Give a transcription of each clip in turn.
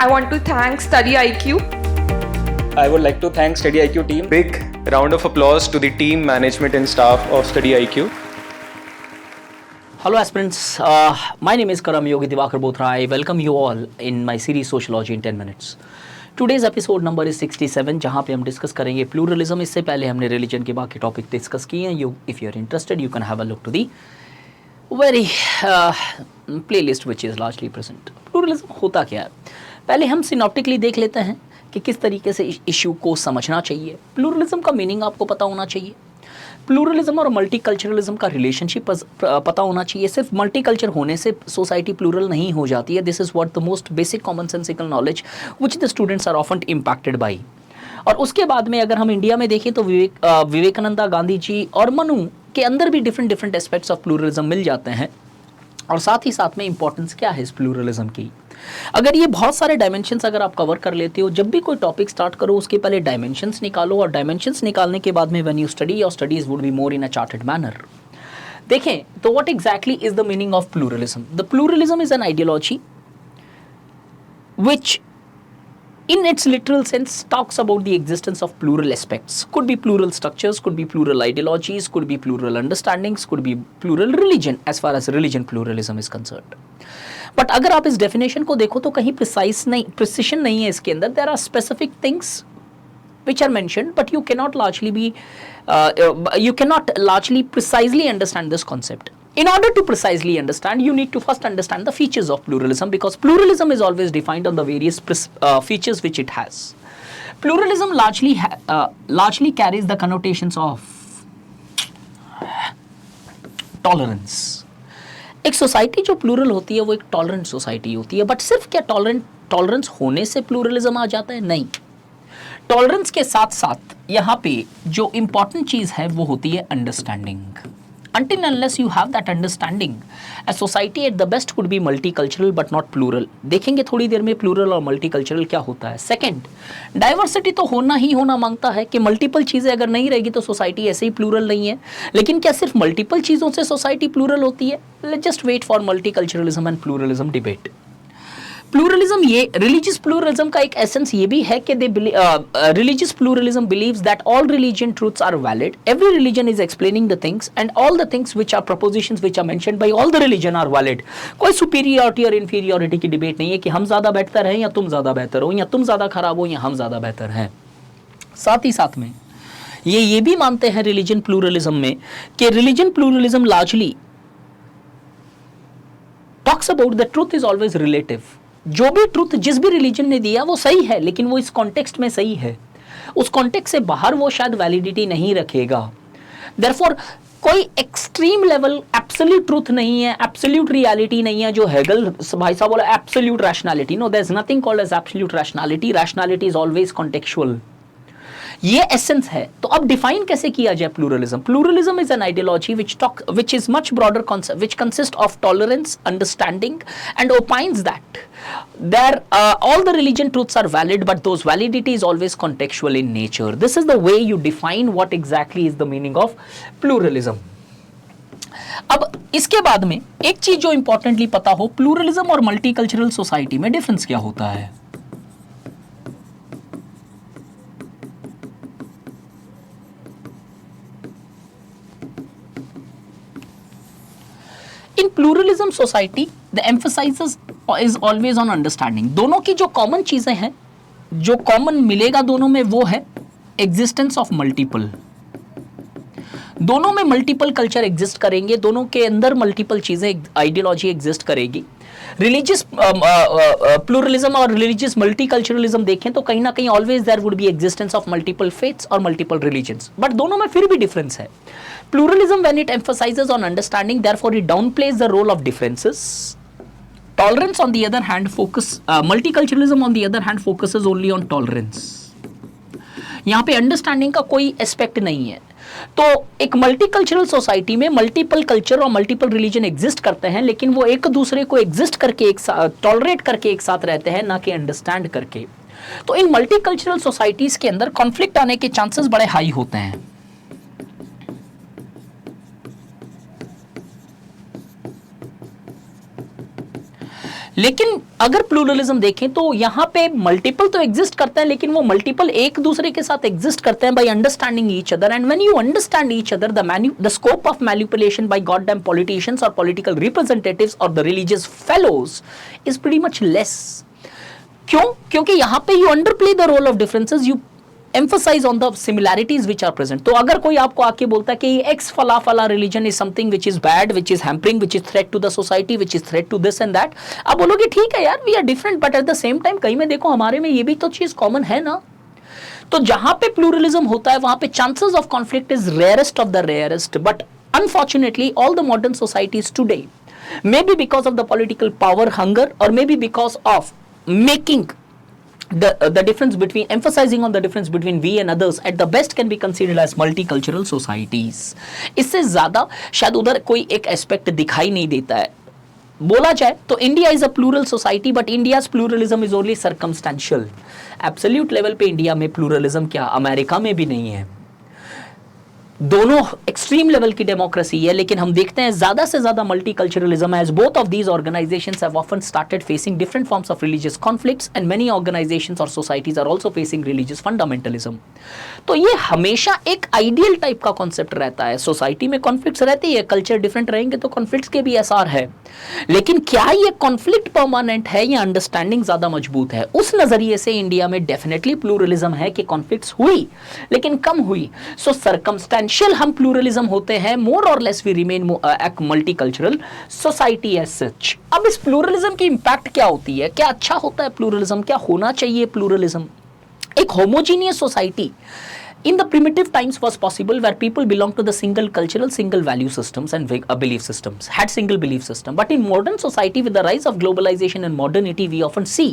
I want to thank Study IQ. I would like to thank Study IQ team. Big round of applause to the team, management and staff of Study IQ. Hello aspirants, my name is Karam Yogi Divakar Bothra. I welcome you all in my series Sociology in 10 minutes. Today's episode number is 67 जहाँ पे हम discuss करेंगे pluralism. इससे पहले हमने religion के बाकी topic discuss किए हैं. If you are interested, you can have a look to the very playlist which is largely present. Pluralism होता क्या है? पहले हम सिनॉप्टिकली देख लेते हैं कि किस तरीके से इशू को समझना चाहिए. प्लूरलिज्म का मीनिंग आपको पता होना चाहिए. प्लूरलिज्म और मल्टीकल्चरलिज्म का रिलेशनशिप पता होना चाहिए. सिर्फ मल्टीकल्चर होने से सोसाइटी प्लूरल नहीं हो जाती है. This is what the most basic common sensical knowledge which the students are often impacted by. और उसके बाद में अगर हम इंडिया में देखें तो विवेकानंदा, गांधी जी और मनु के अंदर भी डिफरेंट एस्पेक्ट्स ऑफ प्लूरलिज्म मिल जाते हैं. और साथ ही साथ में इंपॉर्टेंस क्या है इस प्लूरलिज्म की. अगर ये बहुत सारे डायमेंशंस अगर आप कवर कर लेते हो, जब भी कोई टॉपिक स्टार्ट करो उसके पहले डायमेंशंस निकालो और डायमेंशंस निकालने के बाद में when you study your studies would be more in a chartered manner. देखें तो what exactly is the meaning of pluralism. The pluralism is an ideology which in its literal sense talks about the existence of plural aspects. Could be plural structures, could be plural ideologies, could be plural understandings, could be plural religion as far as religion pluralism is concerned. But अगर आप इस definition को देखो तो कहीं precision नहीं है इसके अंदर. There are specific things which are mentioned, but you cannot largely precisely understand this concept. In order to precisely understand, you need to first understand the features of pluralism, because pluralism is always defined on the various features which it has. Pluralism largely carries the connotations of tolerance. एक society जो plural होती है वो एक tolerant society होती है. But सिर्फ क्या टॉलरेंस होने से प्लूरलिज्म आ जाता है? नहीं. टॉलरेंस के साथ साथ यहाँ पे जो इंपॉर्टेंट चीज है वो होती है understanding. Until unless you have that understanding, a society at the best could be multicultural but not plural. देखेंगे थोड़ी देर में प्लूरल और मल्टीकल्चरल क्या होता है. सेकंड, डाइवर्सिटी तो होना मांगता है कि मल्टीपल चीज़ें अगर नहीं रहेगी तो सोसाइटी ऐसे ही प्लूरल नहीं है. लेकिन क्या सिर्फ मल्टीपल चीज़ों से सोसाइटी प्लूरल होती है? Let's just wait for multiculturalism and pluralism debate. Pluralism, ये रिलीजियस प्लूरलिज्म का एक एसेंस ये भी है कि religious pluralism believes that all religion truths are valid. Every religion is explaining the things and all the things which are propositions which are mentioned by all the religion are valid. कोई superiority और inferiority की debate नहीं है कि हम ज्यादा बेहतर हैं या तुम ज्यादा बेहतर हो, या तुम ज्यादा खराब हो या हम ज्यादा बेहतर हैं. साथ ही साथ में ये भी मानते हैं रिलीजन प्लूरलिज्म में कि religion pluralism largely talks about the truth is always relative. जो भी ट्रूथ जिस भी रिलीजन ने दिया वो सही है, लेकिन वो इस कॉन्टेक्स्ट में सही है. उस कॉन्टेक्स्ट से बाहर वो शायद वैलिडिटी नहीं रखेगा. देयरफॉर कोई एक्सट्रीम लेवल एब्सोल्यूट ट्रूथ नहीं है, एब्सोल्यूट रियलिटी नहीं है. जो हेगल भाई साहब बोला absolute rationality, no, there is nothing called as absolute rationality. Rationality is always contextual. ये एसेंस है. तो अब डिफाइन कैसे किया जाए pluralism? Pluralism is an ideology which is much broader concept, which consists of tolerance, understanding, and opines that all the religion truths are valid, but those validity is always contextual in nature. This is the way you define what exactly is the meaning of pluralism. अब इसके बाद में एक चीज जो importantly पता हो, pluralism और मल्टीकल्चरल सोसाइटी में डिफरेंस क्या होता है. In pluralism society, the emphasis is always on understanding. दोनों की जो कॉमन चीजें हैं, जो कॉमन मिलेगा दोनों में वो है एग्जिस्टेंस ऑफ मल्टीपल. दोनों में मल्टीपल कल्चर एग्जिस्ट करेंगे, दोनों के अंदर मल्टीपल चीजें, आइडियोलॉजी एग्जिस्ट करेगी. रिलीजियस प्लूरलिज्म और रिलीजियस मल्टीकल्चरलिज्म देखें तो कहीं ना कहीं always there would be existence of multiple faiths और मल्टीपल रिलीजन्स. बट दोनों में फिर भी डिफरेंस है. Pluralism, when it emphasizes on understanding, therefore it downplays the role of differences. Tolerance, on the other hand, multiculturalism, on the other hand, focuses only on tolerance. यहाँ पे understanding का कोई aspect नहीं है. तो एक मल्टीकल्चरल सोसाइटी में multiple culture और मल्टीपल रिलीजन एग्जिस्ट करते हैं, लेकिन वो एक दूसरे को एग्जिस्ट करके एक साथ टॉलरेट करके एक साथ रहते हैं, ना कि अंडरस्टैंड करके. तो इन मल्टीकल्चरल सोसाइटीज के अंदर कॉन्फ्लिक्ट आने के चांसेस बड़े हाई होते हैं. लेकिन अगर प्लूरलिज्म देखें तो यहाँ पे मल्टीपल तो एग्जिस्ट करते हैं, लेकिन वो मल्टीपल एक दूसरे के साथ एग्जिस्ट करते हैं by understanding each other, and when you understand each other the scope of manipulation by goddamn politicians और पॉलिटिकल रिप्रेजेंटेटिव्स और the religious fellows is pretty much less. क्यों? क्योंकि यहाँ पे you underplay the role of differences, you emphasize on the similarities which are present। तो अगर कोई आपको आके बोलता है कि एक्स फला फला religion is something which is bad, which is hampering, which is threat to the society, which is threat to this and that, आप बोलोगे ठीक है यार, we are different, but at the same time कहीं में देखो हमारे में ये भी तो चीज कॉमन है ना। तो जहां पे प्लूरलिज्म होता है वहां पे chances of conflict is rarest of the rarest, but unfortunately all the modern societies today, maybe because of the political power hunger और maybe because of making the difference between emphasizing on the difference between we and others at the best can be considered as multicultural societies। इससे ज्यादा शायद उधर कोई एक aspect दिखाई नहीं देता है। बोला जाए तो India is a plural society, but India's pluralism is only circumstantial. Absolute level पे इंडिया में प्लूरलिज्म क्या अमेरिका में भी नहीं है। दोनों एक्सट्रीम लेवल की डेमोक्रेसी है, लेकिन हम देखते हैं ज्यादा से ज्यादा multiculturalism as both of these organisations have often started facing different forms of religious conflicts and many organisations और societies are also facing religious fundamentalism. तो ये हमेशा एक आइडियल टाइप का कॉन्सेप्ट रहता है। सोसाइटी में कॉन्फ्लिक्ट्स रहती है, कल्चर डिफरेंट रहेंगे तो कॉन्फ्लिक्ट्स के भी आसार है, लेकिन क्या ये कॉन्फ्लिक्ट परमानेंट है या अंडरस्टैंडिंग ज्यादा मजबूत है? उस नजरिए से इंडिया में डेफिनेटली प्लूरलिज्म है कि कॉन्फ्लिक्ट्स हुई लेकिन कम हुई। सो सर्कमस्टेंशियल हम प्लूरलिज्म होते हैं, मोर और लेस वी रिमेन एक मल्टीकल्चरल सोसाइटी एज सच। अब इस प्लूरलिज्म की इंपैक्ट क्या होती है? क्या अच्छा होता है प्लूरलिज्म? क्या होना चाहिए प्लूरलिज्म? एक homogeneous society in the primitive times was possible where people belonged to the single cultural, single value systems and belief systems, had single belief system. But in modern society, with the rise of globalization and modernity, we often see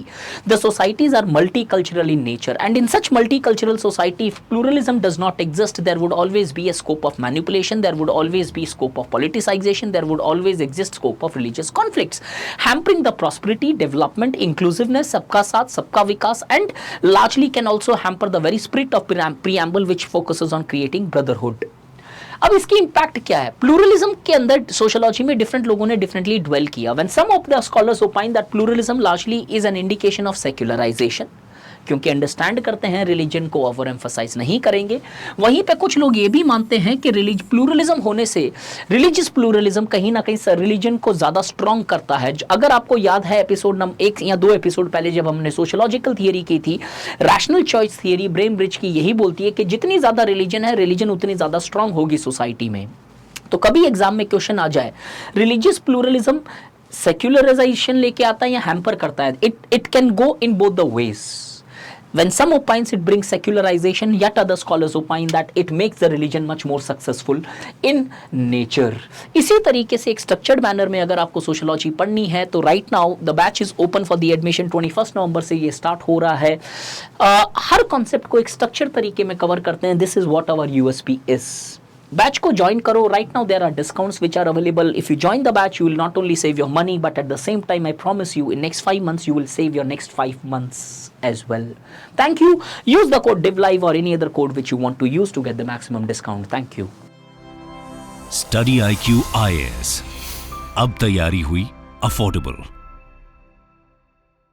the societies are multicultural in nature, and in such multicultural society, if pluralism does not exist, there would always be a scope of manipulation, there would always be scope of politicization, there would always exist scope of religious conflicts, hampering the prosperity, development, inclusiveness, sabka saath, sabka vikas, and largely can also hamper the very spirit of preamble which focuses on creating brotherhood। अब इसकी impact क्या है? Pluralism के अंदर sociology में different लोगों ने differently dwell किया। When some of the scholars opine that pluralism largely is an indication of secularisation, क्योंकि अंडरस्टैंड करते हैं रिलीजन को ओवर एम्फसाइज नहीं करेंगे। वहीं पे कुछ लोग ये भी मानते हैं कि प्लूरलिज्म होने से रिलीजियस प्लूरलिज्म कहीं ना कहीं रिलीजन को ज्यादा स्ट्रॉन्ग करता है। अगर आपको याद है एपिसोड नंबर 1 या 2 एपिसोड पहले जब हमने सोशियोलॉजिकल थियरी की थी, रैशनल चॉइस थियरी ब्रेनब्रिज की यही बोलती है कि जितनी ज्यादा रिलीजन है, रिलीजन उतनी ज्यादा स्ट्रॉन्ग होगी सोसाइटी में। तो कभी एग्जाम में क्वेश्चन आ जाए रिलीजियस प्लूरलिज्म सेक्युलराइजेशन लेके आता है या हैम्पर करता है, it can go in both the ways. When some opines it brings secularization, yet other scholars opine that it makes the religion much more successful in nature। इसी तरीके से एक स्ट्रक्चर्ड मैनर में अगर आपको सोशियोलॉजी पढ़नी है तो right now the batch is open for the admission. 21 नवंबर से ये स्टार्ट हो रहा है। हर कॉन्सेप्ट को एक स्ट्रक्चर तरीके में कवर करते हैं। This is what our USP is. Batch को ज्वाइन करो। Right now there are discounts which are available. If you join the batch you will not only save your money but at the same time I promise you in next 5 months you will save your next 5 months as well। Thank you। Use the code DIVLIVE or any other code which you want to use to get the maximum discount। Thank you। Study IQ IAS अब तैयारी हुई affordable.